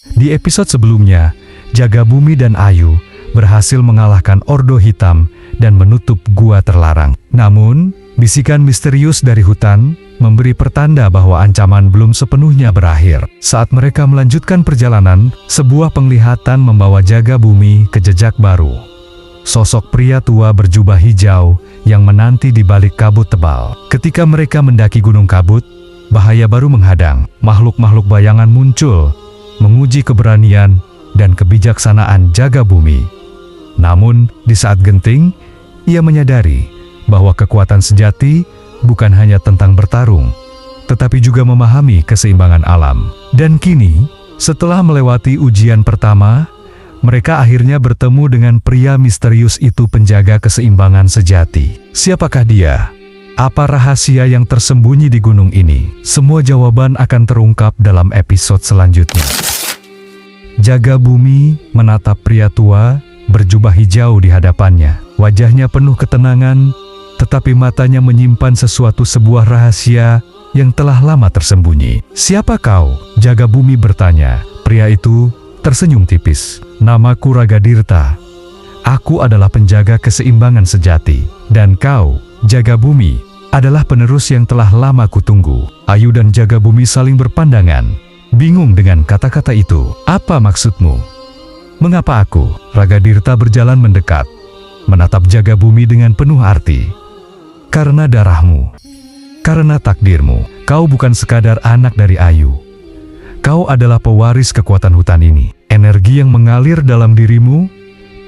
Di episode sebelumnya, Jaga Bumi dan Ayu berhasil mengalahkan Ordo Hitam dan menutup gua terlarang. Namun, bisikan misterius dari hutan memberi pertanda bahwa ancaman belum sepenuhnya berakhir. Saat mereka melanjutkan perjalanan, sebuah penglihatan membawa Jaga Bumi ke jejak baru. Sosok pria tua berjubah hijau yang menanti di balik kabut tebal. Ketika mereka mendaki Gunung Kabut, bahaya baru menghadang. Makhluk-makhluk bayangan muncul, menguji keberanian dan kebijaksanaan Jaga Bumi. Namun, di saat genting, ia menyadari bahwa kekuatan sejati bukan hanya tentang bertarung, tetapi juga memahami keseimbangan alam. Dan kini, setelah melewati ujian pertama, mereka akhirnya bertemu dengan pria misterius itu, penjaga keseimbangan sejati. Siapakah dia? Apa rahasia yang tersembunyi di gunung ini? Semua jawaban akan terungkap dalam episode selanjutnya. Jaga Bumi menatap pria tua berjubah hijau di hadapannya. Wajahnya penuh ketenangan, tetapi matanya menyimpan sebuah rahasia yang telah lama tersembunyi. "Siapa kau?" Jaga Bumi bertanya. Pria itu tersenyum tipis. "Namaku Ragadirta. Aku adalah penjaga keseimbangan sejati. Dan kau, Jaga Bumi, adalah penerus yang telah lama kutunggu." Ayu dan Jaga Bumi saling berpandangan, bingung dengan kata-kata itu. "Apa maksudmu? Mengapa aku?" Ragadirta berjalan mendekat, menatap Jaga Bumi dengan penuh arti. "Karena darahmu, karena takdirmu. Kau bukan sekadar anak dari Ayu. Kau adalah pewaris kekuatan hutan ini. Energi yang mengalir dalam dirimu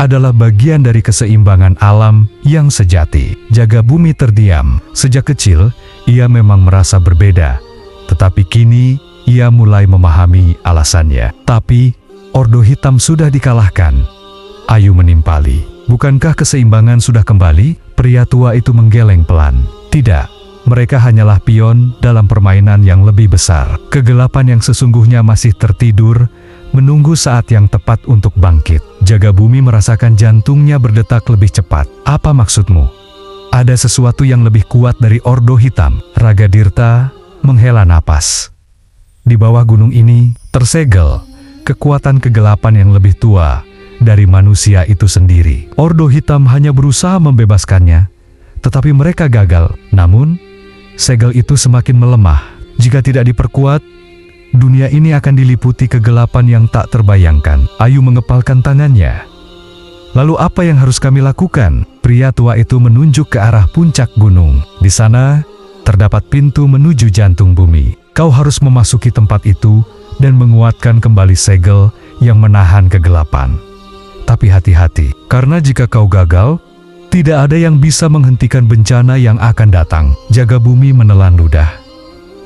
adalah bagian dari keseimbangan alam yang sejati." Jaga Bumi terdiam. Sejak kecil, ia memang merasa berbeda. Tetapi kini, ia mulai memahami alasannya. Tapi, Ordo Hitam sudah dikalahkan. Ayu menimpali. "Bukankah keseimbangan sudah kembali?" Pria tua itu menggeleng pelan. "Tidak. Mereka hanyalah pion dalam permainan yang lebih besar. Kegelapan yang sesungguhnya masih tertidur, menunggu saat yang tepat untuk bangkit." Jaga Bumi merasakan jantungnya berdetak lebih cepat. "Apa maksudmu? Ada sesuatu yang lebih kuat dari Ordo Hitam?" Ragadirta menghela napas. Di bawah gunung ini, tersegel kekuatan kegelapan yang lebih tua dari manusia itu sendiri. Ordo Hitam hanya berusaha membebaskannya, tetapi mereka gagal. Namun, segel itu semakin melemah. Jika tidak diperkuat, dunia ini akan diliputi kegelapan yang tak terbayangkan. Ayu mengepalkan tangannya. "Lalu apa yang harus kami lakukan?" Pria tua itu menunjuk ke arah puncak gunung. "Di sana, terdapat pintu menuju jantung bumi. Kau harus memasuki tempat itu dan menguatkan kembali segel yang menahan kegelapan. Tapi hati-hati, karena jika kau gagal, tidak ada yang bisa menghentikan bencana yang akan datang." Jaga Bumi menelan ludah.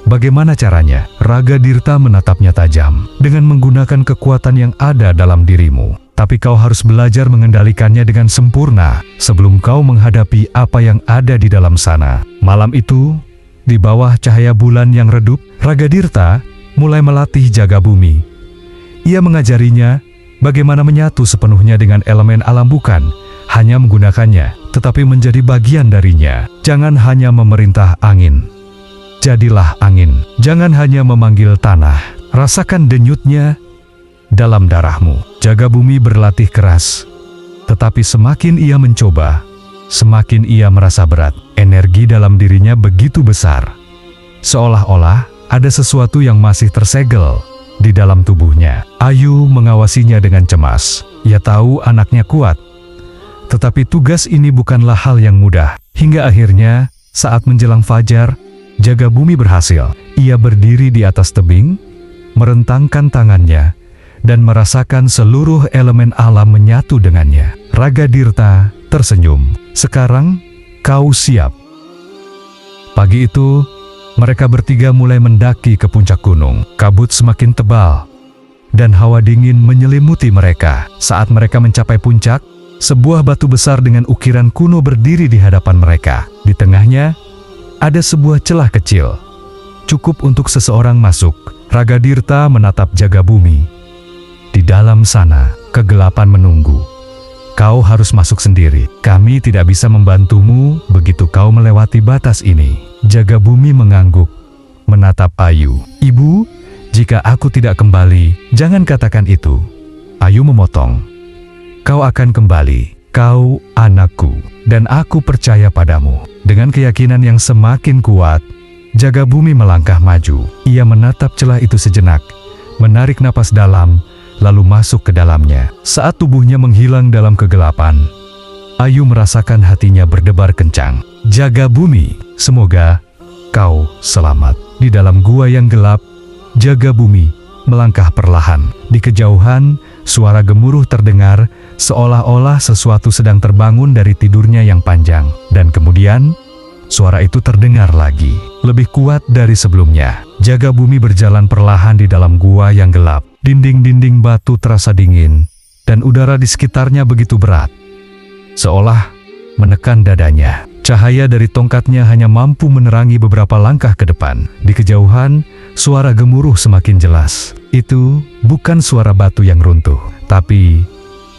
"Bagaimana caranya?" Ragadirta menatapnya tajam. "Dengan menggunakan kekuatan yang ada dalam dirimu. Tapi kau harus belajar mengendalikannya dengan sempurna sebelum kau menghadapi apa yang ada di dalam sana." Malam itu, di bawah cahaya bulan yang redup, Ragadirta mulai melatih Jaga Bumi. Ia mengajarinya bagaimana menyatu sepenuhnya dengan elemen alam, bukan hanya menggunakannya, tetapi menjadi bagian darinya. "Jangan hanya memerintah angin. Jadilah angin. Jangan hanya memanggil tanah. Rasakan denyutnya dalam darahmu." Jaga Bumi berlatih keras. Tetapi semakin ia mencoba, semakin ia merasa berat. Energi dalam dirinya begitu besar. Seolah-olah ada sesuatu yang masih tersegel di dalam tubuhnya. Ayu mengawasinya dengan cemas. Ia tahu anaknya kuat. Tetapi tugas ini bukanlah hal yang mudah. Hingga akhirnya, saat menjelang fajar, Jaga Bumi berhasil. Ia berdiri di atas tebing, merentangkan tangannya, dan merasakan seluruh elemen alam menyatu dengannya. Ragadirta tersenyum. "Sekarang, kau siap." Pagi itu, mereka bertiga mulai mendaki ke puncak gunung. Kabut semakin tebal, dan hawa dingin menyelimuti mereka. Saat mereka mencapai puncak, sebuah batu besar dengan ukiran kuno berdiri di hadapan mereka. Di tengahnya, ada sebuah celah kecil, cukup untuk seseorang masuk. Ragadirta menatap Jaga Bumi. "Di dalam sana, kegelapan menunggu. Kau harus masuk sendiri. Kami tidak bisa membantumu begitu kau melewati batas ini." Jaga Bumi mengangguk, menatap Ayu. "Ibu, Jika aku tidak kembali, jangan katakan itu. Ayu memotong. Kau akan kembali, kau anakku, dan aku percaya padamu. Dengan keyakinan yang semakin kuat, Jagabumi melangkah maju. Ia menatap celah itu sejenak, menarik napas dalam, lalu masuk ke dalamnya. Saat tubuhnya menghilang dalam kegelapan, Ayu merasakan hatinya berdebar kencang. Jagabumi, semoga kau selamat. Di dalam gua yang gelap, Jagabumi melangkah perlahan. Di kejauhan, suara gemuruh terdengar, seolah-olah sesuatu sedang terbangun dari tidurnya yang panjang. Dan kemudian, suara itu terdengar lagi, lebih kuat dari sebelumnya. Jagabumi berjalan perlahan di dalam gua yang gelap. Dinding-dinding batu terasa dingin, dan udara di sekitarnya begitu berat, seolah menekan dadanya. Cahaya dari tongkatnya hanya mampu menerangi beberapa langkah ke depan. Di kejauhan, suara gemuruh semakin jelas. Itu bukan suara batu yang runtuh, tapi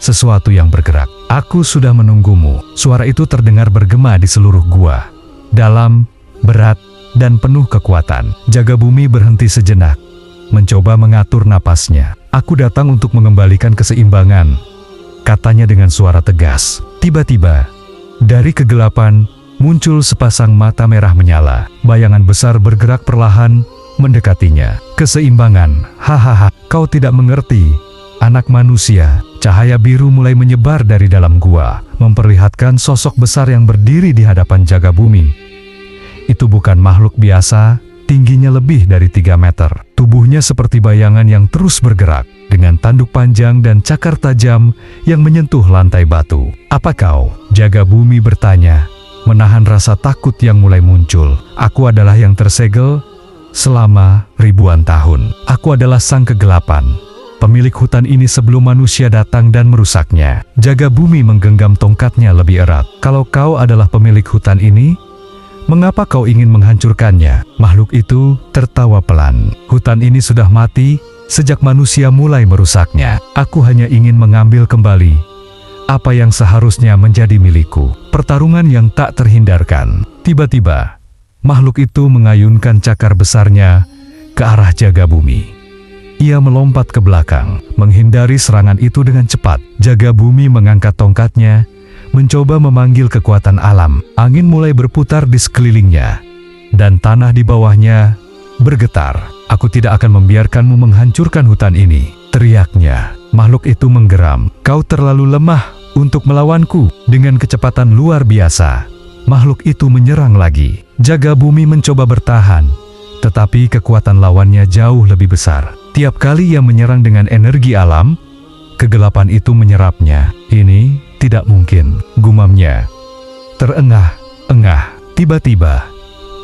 sesuatu yang bergerak. Aku sudah menunggumu. Suara itu terdengar bergema di seluruh gua. Dalam, berat, dan penuh kekuatan. Jagabumi berhenti sejenak, mencoba mengatur napasnya. Aku datang untuk mengembalikan keseimbangan, katanya dengan suara tegas. Tiba-tiba, dari kegelapan, muncul sepasang mata merah menyala. Bayangan besar bergerak perlahan, mendekatinya. Keseimbangan, hahaha, kau tidak mengerti, anak manusia. Cahaya biru mulai menyebar dari dalam gua, memperlihatkan sosok besar yang berdiri di hadapan Jagabumi. Itu bukan makhluk biasa, tingginya lebih dari 3 meter. Tubuhnya seperti bayangan yang terus bergerak, dengan tanduk panjang dan cakar tajam yang menyentuh lantai batu. Apa kau? Jagabumi bertanya, menahan rasa takut yang mulai muncul. Aku adalah yang tersegel selama ribuan tahun. Aku adalah sang kegelapan, pemilik hutan ini sebelum manusia datang dan merusaknya. Jagabumi menggenggam tongkatnya lebih erat. Kalau kau adalah pemilik hutan ini, mengapa kau ingin menghancurkannya? Makhluk itu tertawa pelan. Hutan ini sudah mati sejak manusia mulai merusaknya. Aku hanya ingin mengambil kembali apa yang seharusnya menjadi milikku. Pertarungan yang tak terhindarkan. Tiba-tiba, makhluk itu mengayunkan cakar besarnya ke arah Jagabumi. Ia melompat ke belakang, menghindari serangan itu dengan cepat. Jagabumi mengangkat tongkatnya, mencoba memanggil kekuatan alam. Angin mulai berputar di sekelilingnya, dan tanah di bawahnya bergetar. Aku tidak akan membiarkanmu menghancurkan hutan ini, teriaknya. Makhluk itu menggeram. Kau terlalu lemah untuk melawanku. Dengan kecepatan luar biasa, makhluk itu menyerang lagi. Jagabumi mencoba bertahan, tetapi kekuatan lawannya jauh lebih besar. Tiap kali ia menyerang dengan energi alam, kegelapan itu menyerapnya. Ini tidak mungkin, gumamnya. Terengah-engah. Tiba-tiba,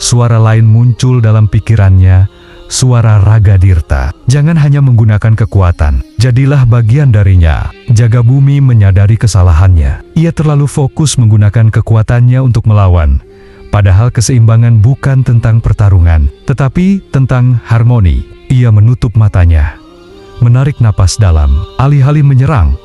suara lain muncul dalam pikirannya, suara Ragadirta. Jangan hanya menggunakan kekuatan, jadilah bagian darinya. Jagabumi menyadari kesalahannya. Ia terlalu fokus menggunakan kekuatannya untuk melawan. Padahal keseimbangan bukan tentang pertarungan, tetapi tentang harmoni. Ia menutup matanya, menarik napas dalam. Alih-alih menyerang,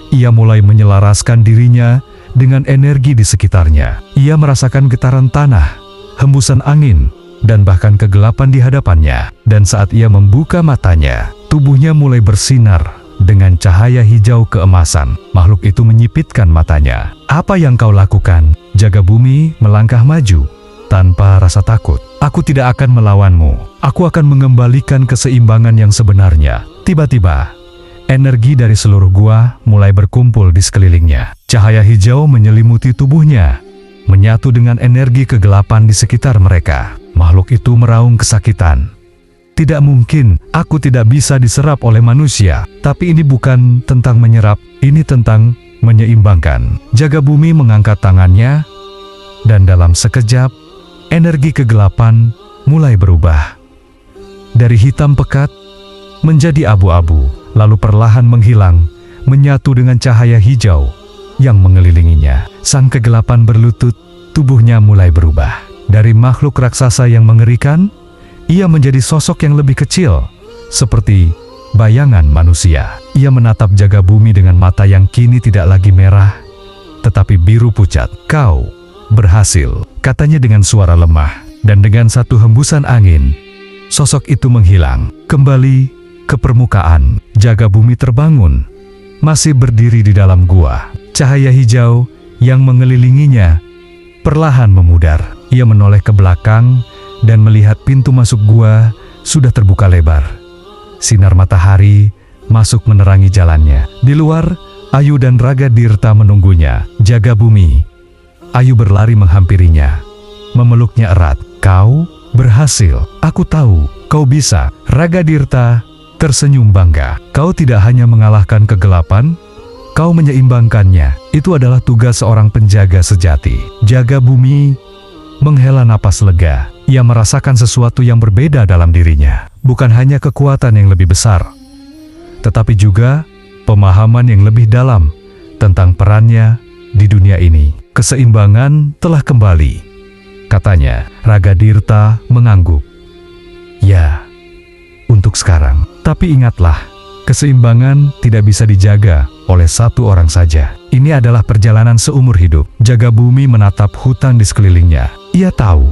ia mulai menyelaraskan dirinya dengan energi di sekitarnya. Ia merasakan getaran tanah, hembusan angin, dan bahkan kegelapan di hadapannya. Dan saat ia membuka matanya, tubuhnya mulai bersinar dengan cahaya hijau keemasan. Makhluk itu menyipitkan matanya. Apa yang kau lakukan? Jagabumi melangkah maju tanpa rasa takut. Aku tidak akan melawanmu. Aku akan mengembalikan keseimbangan yang sebenarnya. Tiba-tiba, energi dari seluruh gua mulai berkumpul di sekelilingnya. Cahaya hijau menyelimuti tubuhnya, menyatu dengan energi kegelapan di sekitar mereka. Makhluk itu meraung kesakitan. Tidak mungkin, aku tidak bisa diserap oleh manusia. Tapi ini bukan tentang menyerap, ini tentang menyeimbangkan. Jagabumi mengangkat tangannya, dan dalam sekejap, energi kegelapan mulai berubah. Dari hitam pekat menjadi abu-abu, lalu perlahan menghilang, menyatu dengan cahaya hijau yang mengelilinginya. Sang kegelapan berlutut, tubuhnya mulai berubah. Dari makhluk raksasa yang mengerikan, ia menjadi sosok yang lebih kecil, seperti bayangan manusia. Ia menatap Jagabumi dengan mata yang kini tidak lagi merah, tetapi biru pucat. Kau berhasil, katanya dengan suara lemah. Dan dengan satu hembusan angin, sosok itu menghilang. Kembali ke permukaan, jaga bumi terbangun, masih berdiri di dalam gua. Cahaya hijau yang mengelilinginya perlahan memudar. Ia menoleh ke belakang dan melihat pintu masuk gua sudah terbuka lebar. Sinar matahari masuk menerangi jalannya. Di luar, Ayu dan Ragadirta menunggunya. Jaga bumi. Ayu berlari menghampirinya, memeluknya erat. Kau berhasil. Aku tahu kau bisa. Ragadirta tersenyum bangga. Kau tidak hanya mengalahkan kegelapan, kau menyeimbangkannya. Itu adalah tugas seorang penjaga sejati. Jaga bumi menghela napas lega. Ia merasakan sesuatu yang berbeda dalam dirinya. Bukan hanya kekuatan yang lebih besar, tetapi juga pemahaman yang lebih dalam tentang perannya di dunia ini. Keseimbangan telah kembali, katanya. Ragadirta mengangguk. Ya, untuk sekarang. Tapi ingatlah, keseimbangan tidak bisa dijaga oleh satu orang saja. Ini adalah perjalanan seumur hidup. Jaga bumi menatap hutan di sekelilingnya. Ia tahu,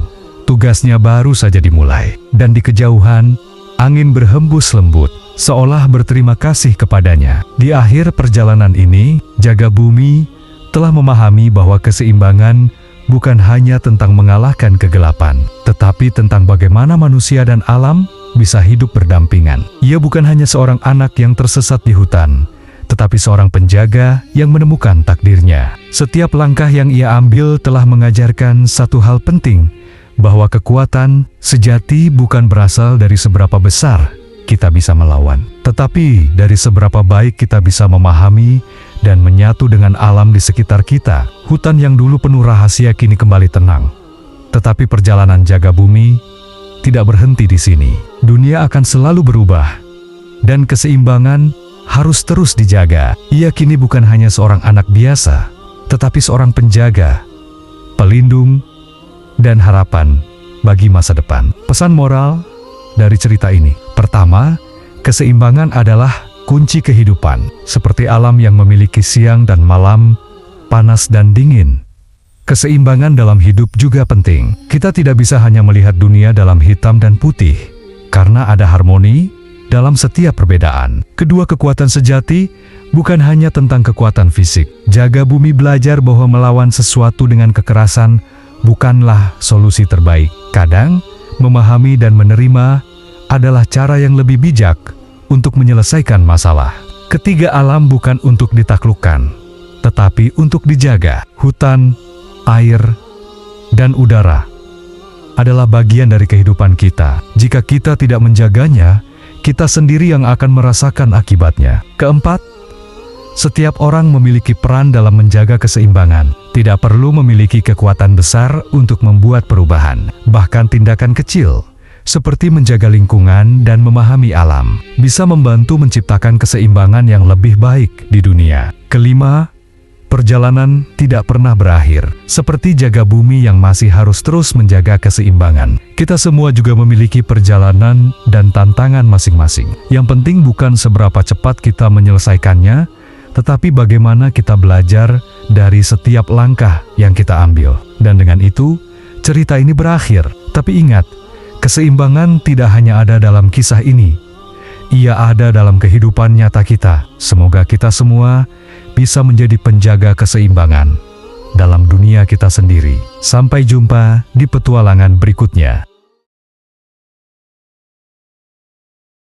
tugasnya baru saja dimulai. Dan di kejauhan, angin berhembus lembut, seolah berterima kasih kepadanya. Di akhir perjalanan ini, jaga bumi telah memahami bahwa keseimbangan bukan hanya tentang mengalahkan kegelapan, tetapi tentang bagaimana manusia dan alam bisa hidup berdampingan. Ia bukan hanya seorang anak yang tersesat di hutan, tetapi seorang penjaga yang menemukan takdirnya. Setiap langkah yang ia ambil telah mengajarkan satu hal penting, bahwa kekuatan sejati bukan berasal dari seberapa besar kita bisa melawan, tetapi dari seberapa baik kita bisa memahami dan menyatu dengan alam di sekitar kita. Hutan yang dulu penuh rahasia kini kembali tenang. Tetapi perjalanan jaga bumi tidak berhenti di sini. Dunia akan selalu berubah, dan keseimbangan harus terus dijaga. Ia kini bukan hanya seorang anak biasa, tetapi seorang penjaga, pelindung, dan harapan bagi masa depan. Pesan moral dari cerita ini: pertama, keseimbangan adalah kunci kehidupan. Seperti alam yang memiliki siang dan malam, panas dan dingin, keseimbangan dalam hidup juga penting. Kita tidak bisa hanya melihat dunia dalam hitam dan putih, karena ada harmoni dalam setiap perbedaan. Kedua, kekuatan sejati bukan hanya tentang kekuatan fisik. Jaga bumi belajar bahwa melawan sesuatu dengan kekerasan bukanlah solusi terbaik. Kadang, memahami dan menerima adalah cara yang lebih bijak untuk menyelesaikan masalah. Ketiga, alam bukan untuk ditaklukkan, tetapi untuk dijaga. Hutan, air, dan udara adalah bagian dari kehidupan kita. Jika kita tidak menjaganya, kita sendiri yang akan merasakan akibatnya. Keempat, setiap orang memiliki peran dalam menjaga keseimbangan. Tidak perlu memiliki kekuatan besar untuk membuat perubahan. Bahkan tindakan kecil, seperti menjaga lingkungan dan memahami alam, bisa membantu menciptakan keseimbangan yang lebih baik di dunia. Kelima, perjalanan tidak pernah berakhir. Seperti jaga bumi yang masih harus terus menjaga keseimbangan, kita semua juga memiliki perjalanan dan tantangan masing-masing. Yang penting bukan seberapa cepat kita menyelesaikannya, tetapi bagaimana kita belajar dari setiap langkah yang kita ambil. Dan dengan itu, cerita ini berakhir. Tapi ingat, keseimbangan tidak hanya ada dalam kisah ini. Ia ada dalam kehidupan nyata kita. Semoga kita semua bisa menjadi penjaga keseimbangan dalam dunia kita sendiri. Sampai jumpa di petualangan berikutnya.